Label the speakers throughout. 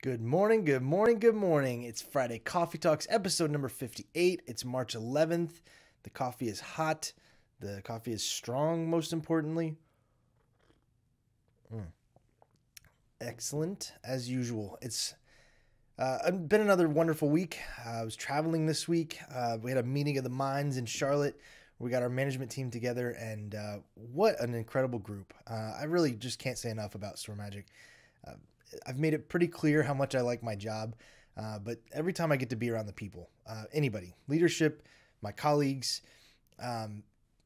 Speaker 1: Good morning, good morning, good morning. It's Friday Coffee Talks, episode number 58. It's March 11th. The coffee is hot. The coffee is strong, most importantly. Excellent, as usual. It's been another wonderful week. I was traveling this week. We had a meeting of the minds in Charlotte. We got our management team together, and what an incredible group. I really just can't say enough about Store Magic. I've made it pretty clear how much I like my job, but every time I get to be around the people, anybody, leadership, my colleagues,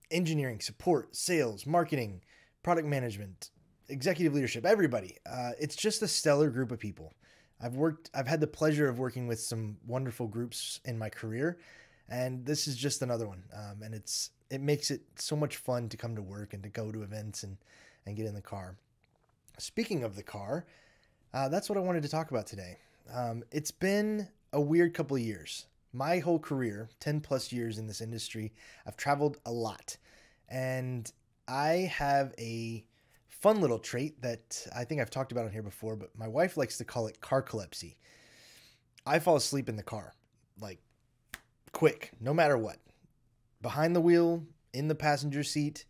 Speaker 1: engineering, support, sales, marketing, product management, executive leadership, everybody, it's just a stellar group of people. I've had the pleasure of working with some wonderful groups in my career, and this is just another one. And it makes it so much fun to come to work and to go to events and get in the car. Speaking of the car, that's what I wanted to talk about today. It's been a weird couple of years. My whole career, 10 plus years in this industry, I've traveled a lot. And I have a fun little trait that I think I've talked about on here before, but my wife likes to call it carcolepsy. I fall asleep in the car, like quick, no matter what. Behind the wheel, in the passenger seat,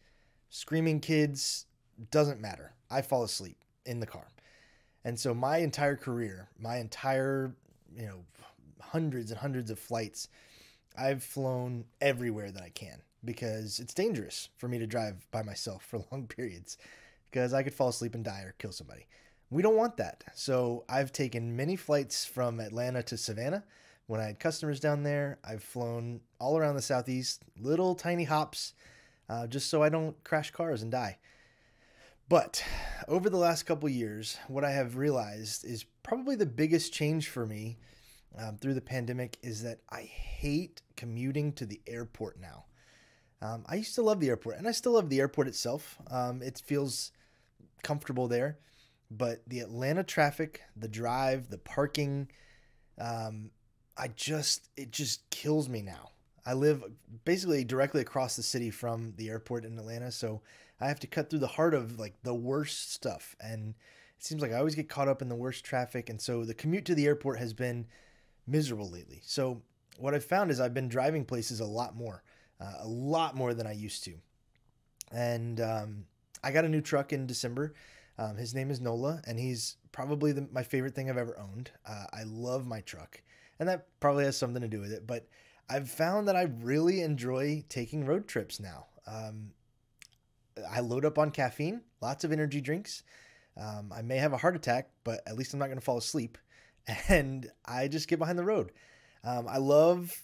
Speaker 1: screaming kids, doesn't matter. I fall asleep in the car. And so my entire career, hundreds and hundreds of flights, I've flown everywhere that I can because it's dangerous for me to drive by myself for long periods because I could fall asleep and die or kill somebody. We don't want that. So I've taken many flights from Atlanta to Savannah when I had customers down there. I've flown all around the Southeast, little tiny hops, just so I don't crash cars and die. But over the last couple years, what I have realized is probably the biggest change for me through the pandemic is that I hate commuting to the airport now. I used to love the airport, and I still love the airport itself. It feels comfortable there. But the Atlanta traffic, the drive, the parking, it just kills me now. I live basically directly across the city from the airport in Atlanta, so I have to cut through the heart of like the worst stuff. And it seems like I always get caught up in the worst traffic. And so the commute to the airport has been miserable lately. So what I've found is I've been driving places a lot more than I used to. And I got a new truck in December. His name is Nola, and he's probably my favorite thing I've ever owned. I love my truck, and that probably has something to do with it. But I've found that I really enjoy taking road trips now. I load up on caffeine, lots of energy drinks. I may have a heart attack, but at least I'm not going to fall asleep. And I just get behind the road. I love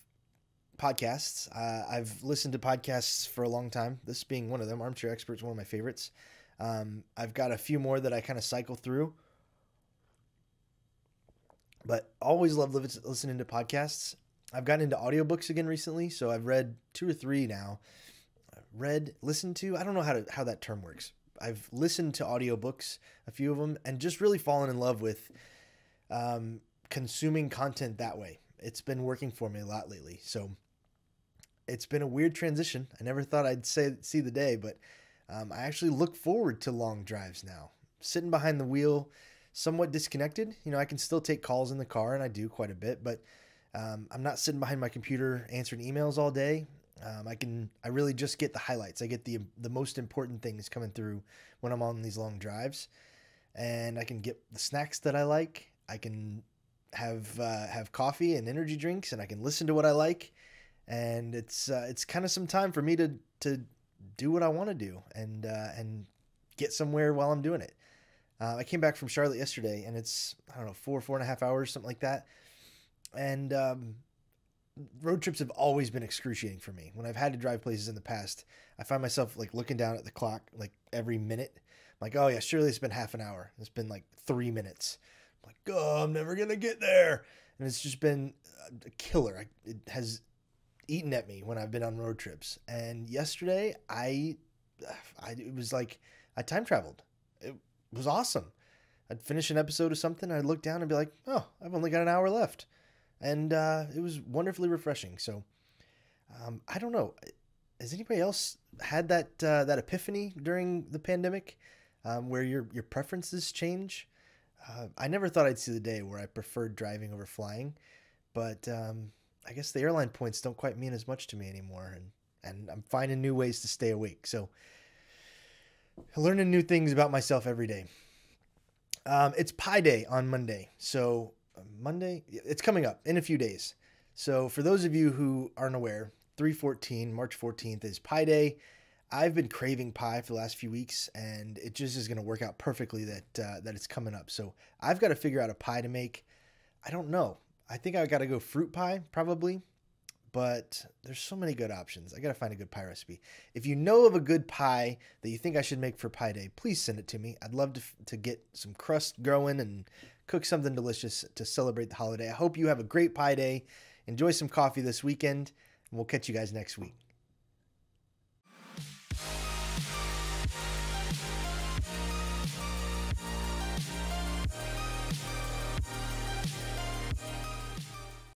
Speaker 1: podcasts. I've listened to podcasts for a long time. This being one of them. Armchair Expert's one of my favorites. I've got a few more that I kind of cycle through. But always love listening to podcasts. I've gotten into audiobooks again recently, so I've read 2 or 3 now. Listened to, I don't know how that term works. I've listened to audiobooks, a few of them, and just really fallen in love with consuming content that way. It's been working for me a lot lately. So it's been a weird transition. I never thought I'd see the day, but I actually look forward to long drives now. Sitting behind the wheel, somewhat disconnected. I can still take calls in the car, and I do quite a bit, but I'm not sitting behind my computer answering emails all day. I really just get the highlights. I get the most important things coming through when I'm on these long drives, and I can get the snacks that I like. I can have coffee and energy drinks, and I can listen to what I like. And it's kind of some time for me to do what I want to do and get somewhere while I'm doing it. I came back from Charlotte yesterday, and it's, I don't know, 4.5 hours, something like that. And road trips have always been excruciating for me. When I've had to drive places in the past, I find myself like looking down at the clock like every minute. I'm like, oh yeah, surely it's been half an hour. It's been like 3 minutes. I'm like, oh, I'm never going to get there. And it's just been a killer. It has eaten at me when I've been on road trips. And yesterday, it was like I time traveled. It was awesome. I'd finish an episode of something, I'd look down and be like, oh, I've only got an hour left. And it was wonderfully refreshing. So I don't know. Has anybody else had that epiphany during the pandemic where your preferences change? I never thought I'd see the day where I preferred driving over flying, but I guess the airline points don't quite mean as much to me anymore, and I'm finding new ways to stay awake. So learning new things about myself every day. It's Pi Day on Monday. So Monday, it's coming up in a few days. So for those of you who aren't aware, 3/14, March 14th is Pi Day. I've been craving pie for the last few weeks, and it just is going to work out perfectly that it's coming up. So I've got to figure out a pie to make. I don't know. I think I got to go fruit pie probably, but there's so many good options. I got to find a good pie recipe. If you know of a good pie that you think I should make for Pi Day, please send it to me. I'd love to get some crust growing and cook something delicious to celebrate the holiday. I hope you have a great Pi Day. Enjoy some coffee this weekend, and we'll catch you guys next week.